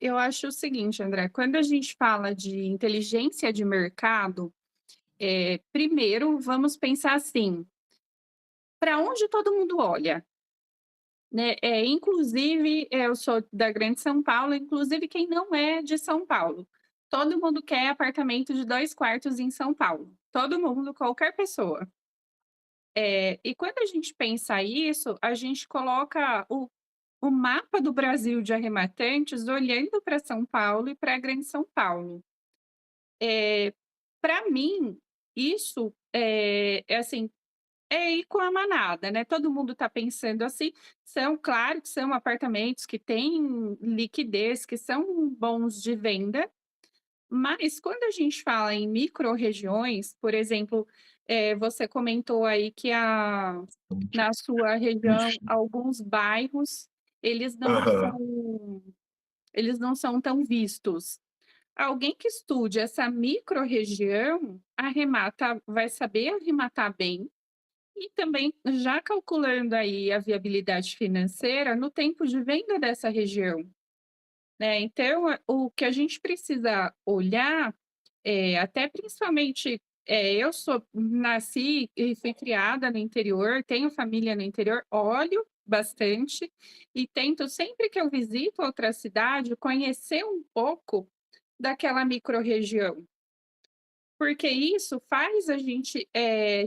Eu acho o seguinte, André, quando a gente fala de inteligência de mercado, primeiro vamos pensar assim, para onde todo mundo olha, né? Inclusive, eu sou da Grande São Paulo, inclusive quem não é de São Paulo. Todo mundo quer apartamento de 2 quartos em São Paulo. Todo mundo, qualquer pessoa. E quando a gente pensa isso, a gente coloca o mapa do Brasil de arrematantes olhando para São Paulo e para a Grande São Paulo. Para mim, isso é assim, é ir com a manada, né, todo mundo está pensando assim, são claro que são apartamentos que têm liquidez, que são bons de venda, mas quando a gente fala em microrregiões, por exemplo, você comentou aí que na sua região, Isso. alguns bairros, eles não Aham. são eles não são tão vistos. Alguém que estude essa microrregião, vai saber arrematar bem e também já calculando aí a viabilidade financeira no tempo de venda dessa região, né. Então, o que a gente precisa olhar, até principalmente, eu nasci e fui criada no interior, tenho família no interior, olho bastante e tento sempre que eu visito outra cidade conhecer um pouco daquela microrregião. Porque isso faz a gente,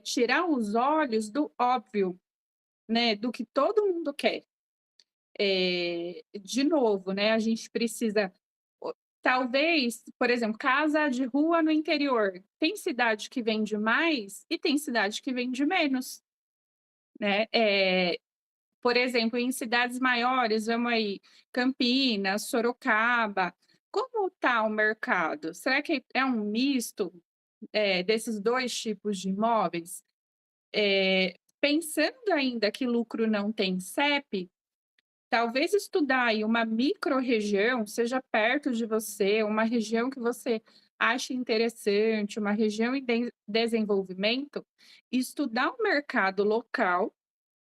tirar os olhos do óbvio, né, do que todo mundo quer. De novo, né, a gente precisa o talvez, por exemplo, casa de rua no interior, tem cidade que vende mais e tem cidade que vende menos, né. Por exemplo, em cidades maiores, vamos aí, Campinas, Sorocaba, como está o mercado? Será que é um misto, desses 2 tipos de imóveis? Pensando ainda que lucro não tem CEP, talvez estudar aí uma microrregião, seja perto de você, uma região que você ache interessante, uma região em desenvolvimento, estudar o mercado local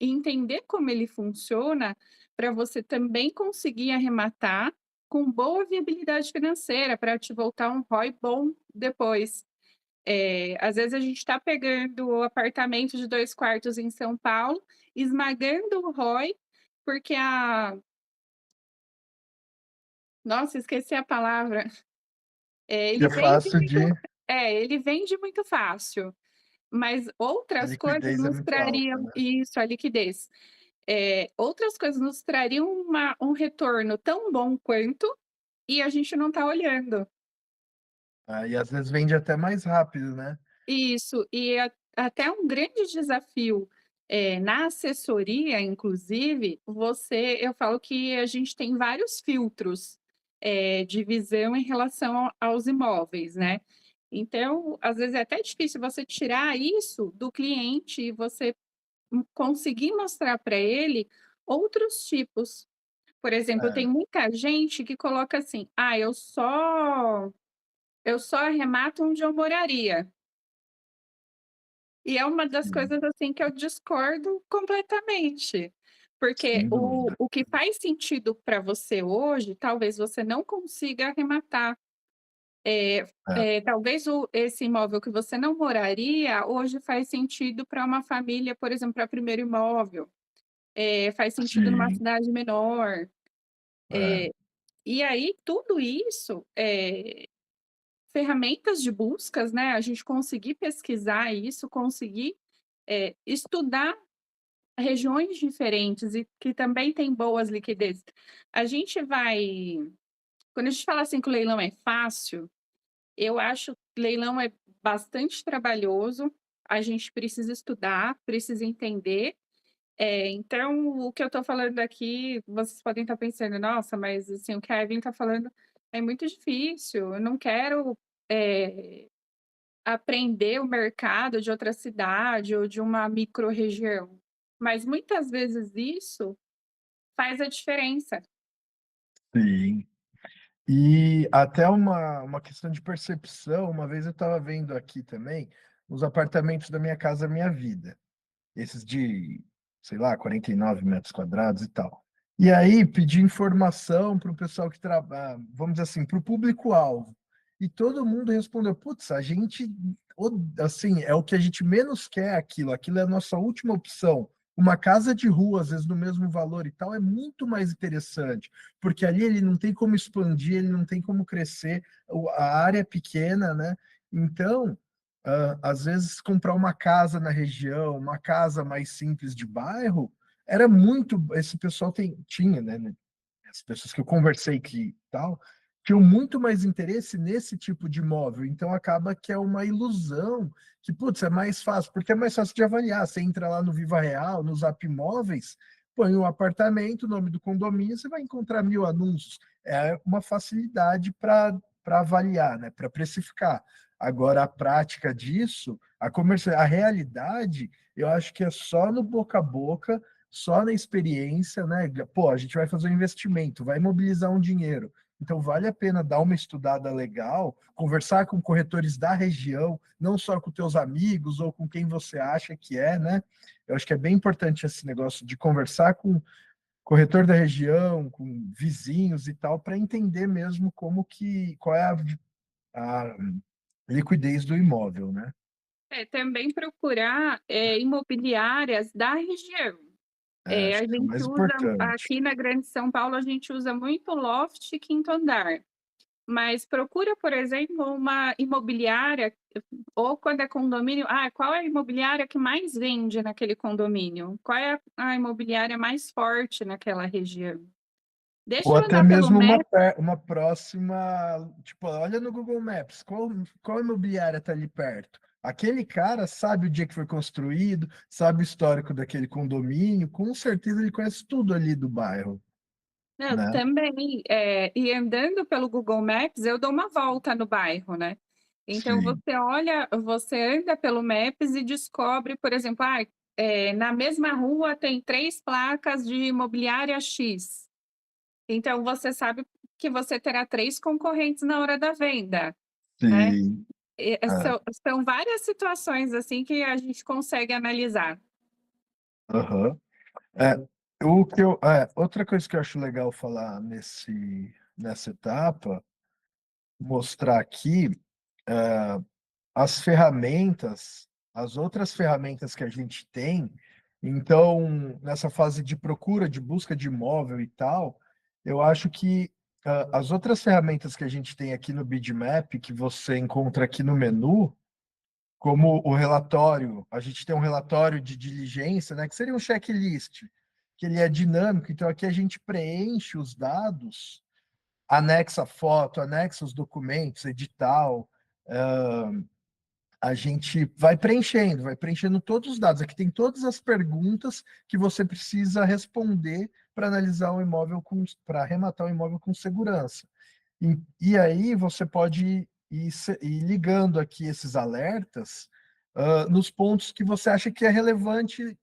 e entender como ele funciona, para você também conseguir arrematar com boa viabilidade financeira, para te voltar um ROI bom depois. Às vezes a gente está pegando o apartamento de 2 quartos em São Paulo, esmagando o ROI, porque nossa, esqueci a palavra. Que Ele é vende fácil muito de ele vende muito fácil, mas a outras coisas liquidez é nos muito alta, trariam né. isso, a liquidez. Outras coisas nos trariam um retorno tão bom quanto, e a gente não está olhando. E às vezes vende até mais rápido, né. Isso, e até um grande desafio, na assessoria, inclusive, eu falo que a gente tem vários filtros, de visão em relação aos imóveis, né. Então, às vezes é até difícil você tirar isso do cliente e você, conseguir mostrar para ele outros tipos. Por exemplo, tem É, muita gente que coloca assim: "Ah, eu só arremato onde eu moraria". E é uma das sim, coisas, assim, que eu discordo completamente, porque sem o dúvida. o que faz sentido para você hoje, talvez você não consiga arrematar. É, Talvez esse imóvel que você não moraria, hoje faz sentido para uma família, por exemplo, para primeiro imóvel, faz sentido numa sim, cidade menor. é, E aí tudo isso, ferramentas de buscas, né, a gente conseguir pesquisar isso, conseguir, estudar regiões diferentes e que também tem boas liquidez. A gente vai Quando a gente fala assim que o leilão é fácil, eu acho que leilão é bastante trabalhoso, a gente precisa estudar, precisa entender. Então o que eu estou falando aqui, vocês podem estar pensando: "Nossa, mas, assim, o que a Evelyn está falando é muito difícil, eu não quero, eh, aprender o mercado de outra cidade ou de uma microrregião". Mas muitas vezes isso faz a diferença. sim. E até uma questão de percepção, uma vez eu estava vendo aqui também, os apartamentos da Minha Casa Minha Vida, esses de, sei lá, 49 metros quadrados e tal. E aí pedir informação para o pessoal que trabalha, vamos dizer assim, para o público-alvo. E todo mundo respondeu: putz, a gente, assim, é o que a gente menos quer aquilo, aquilo é a nossa última opção. Uma casa de rua, às vezes no mesmo valor e tal, é muito mais interessante, porque ali ele não tem como expandir, ele não tem como crescer, a área é pequena, né? Então, às vezes comprar uma casa na região, uma casa mais simples de bairro, era muito. Esse pessoal tinha, né? As pessoas que eu conversei que tal, tinham muito mais interesse nesse tipo de imóvel. Então acaba que é uma ilusão que, putz, é mais fácil, porque é mais fácil de avaliar. Você entra lá no Viva Real, no Zap Imóveis, põe o apartamento, o nome do condomínio, você vai encontrar 1.000 anúncios. É uma facilidade para avaliar, né? Para precificar. Agora, a prática disso, a realidade, eu acho que é só no boca a boca, só na experiência, né? Pô, a gente vai fazer um investimento, vai mobilizar um dinheiro. Então, vale a pena dar uma estudada legal, conversar com corretores da região, não só com teus amigos ou com quem você acha que é, né? Eu acho que é bem importante esse negócio de conversar com corretor da região, com vizinhos e tal, para entender mesmo qual é a liquidez do imóvel, né? Também procurar, imobiliárias da região. É, acho A que é o gente mais usa importante. aqui na Grande São Paulo, a gente usa muito loft e quinto andar, mas procura, por exemplo, uma imobiliária ou quando é condomínio, qual é a imobiliária que mais vende naquele condomínio? Qual é a imobiliária mais forte naquela região? Ou Deixa eu até andar pelo mesmo Maps. uma próxima, tipo, olha no Google Maps, qual imobiliária está ali perto? Aquele cara sabe o dia que foi construído, sabe o histórico daquele condomínio, com certeza ele conhece tudo ali do bairro, Não, né? também, e andando pelo Google Maps, eu dou uma volta no bairro, né. Então Sim, você anda pelo Maps e descobre, por exemplo, na mesma rua tem 3 placas de imobiliária X. Então você sabe que você terá 3 concorrentes na hora da venda, né. sim. É, São várias situações, assim, que a gente consegue analisar. aham. É, outra coisa que eu acho legal falar nessa etapa, mostrar aqui, as ferramentas, as outras ferramentas que a gente tem. Então, nessa fase de procura, de busca de imóvel e tal, eu acho que as outras ferramentas que a gente tem aqui no Bitmap, que você encontra aqui no menu, como o relatório, a gente tem um relatório de diligência, né, que seria um checklist, que ele é dinâmico, então aqui a gente preenche os dados, anexa foto, anexa os documentos, edital, a gente vai preenchendo todos os dados. Aqui tem todas as perguntas que você precisa responder para analisar o imóvel para arrematar o imóvel com segurança. E aí você pode ir ligando aqui esses alertas nos pontos que você acha que é relevante,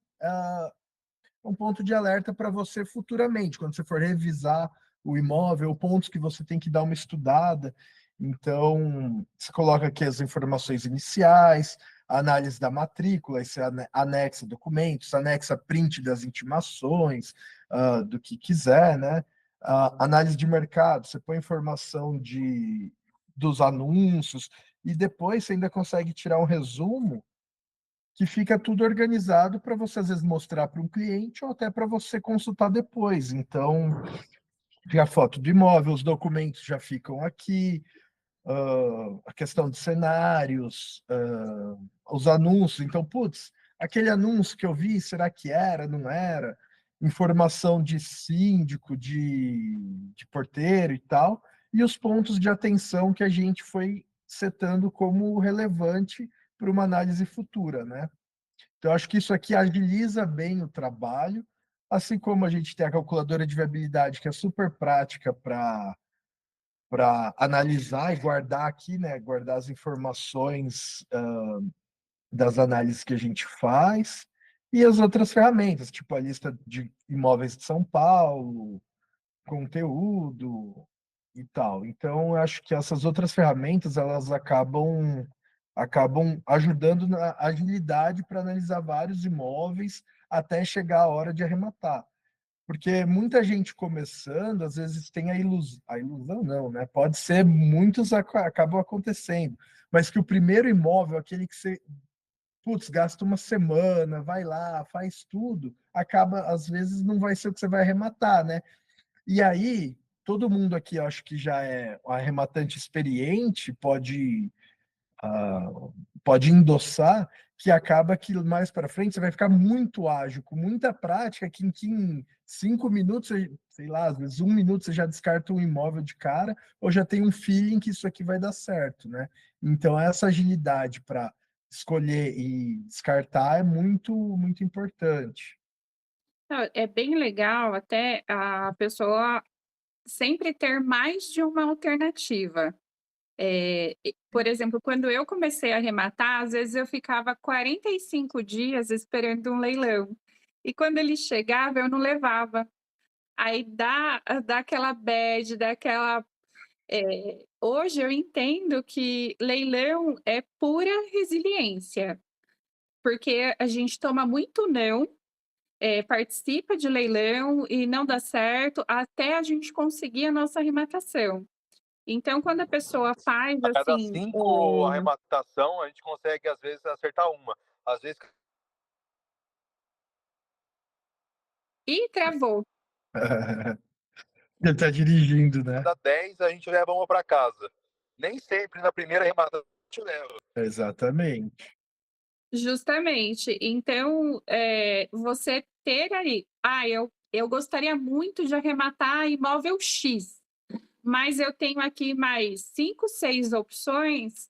um ponto de alerta para você futuramente, quando você for revisar o imóvel, pontos que você tem que dar uma estudada. Então, você coloca aqui as informações iniciais, a análise da matrícula, aí você anexa documentos, anexa print das intimações, do que quiser, né? Análise de mercado, você põe informação dos anúncios, e depois você ainda consegue tirar um resumo que fica tudo organizado para você às vezes mostrar para um cliente ou até para você consultar depois. Então, já a foto do imóvel, os documentos já ficam aqui, a questão de cenários, os anúncios. Então, putz, aquele anúncio que eu vi, será que era, não era? Informação de síndico, de porteiro e tal, e os pontos de atenção que a gente foi setando como relevante para uma análise futura, né? Então, acho que isso aqui agiliza bem o trabalho, assim como a gente tem a calculadora de viabilidade, que é super prática para analisar e guardar aqui, né? Guardar as informações das análises que a gente faz, e as outras ferramentas, tipo a lista de imóveis de São Paulo, conteúdo e tal. Então, eu acho que essas outras ferramentas elas acabam ajudando na agilidade para analisar vários imóveis até chegar a hora de arrematar. Porque muita gente começando, às vezes tem a ilusão não, né, pode ser muitos acabam acontecendo, mas que o primeiro imóvel, aquele que você, putz, gasta uma semana, vai lá, faz tudo, acaba às vezes não vai ser o que você vai arrematar, né. E aí, todo mundo aqui, eu acho que já é arrematante experiente, ah, pode endossar, que acaba que mais para frente você vai ficar muito ágil, com muita prática, que em 5 minutos, sei lá, às vezes 1 minuto você já descarta um imóvel de cara, ou já tem um feeling que isso aqui vai dar certo, né? Então essa agilidade para escolher e descartar é muito, muito importante. Não, é bem legal até a pessoa sempre ter mais de uma alternativa. Por exemplo, quando eu comecei a arrematar, às vezes eu ficava 45 dias esperando um leilão, e quando ele chegava eu não levava. Aí dá aquela bad, dá aquela hoje eu entendo que leilão é pura resiliência, porque a gente toma muito não, participa de leilão e não dá certo, até a gente conseguir a nossa arrematação. Então quando a pessoa faz A cada assim, 5 arrematação, a gente consegue, às vezes, acertar uma. Às vezes, "Ih, travou". Ele está dirigindo, né? cada 10 a gente leva uma para casa. Nem sempre na primeira arrematação a gente leva. Exatamente. Justamente. Então, você ter ali: "Ah, eu gostaria muito de arrematar imóvel X, mas eu tenho aqui mais 5, 6 opções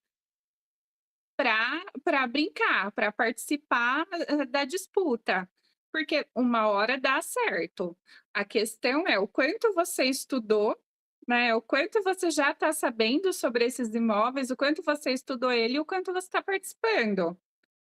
para brincar, para participar, da disputa", porque uma hora dá certo. A questão é o quanto você estudou, né, o quanto você já está sabendo sobre esses imóveis, o quanto você estudou ele e o quanto você está participando.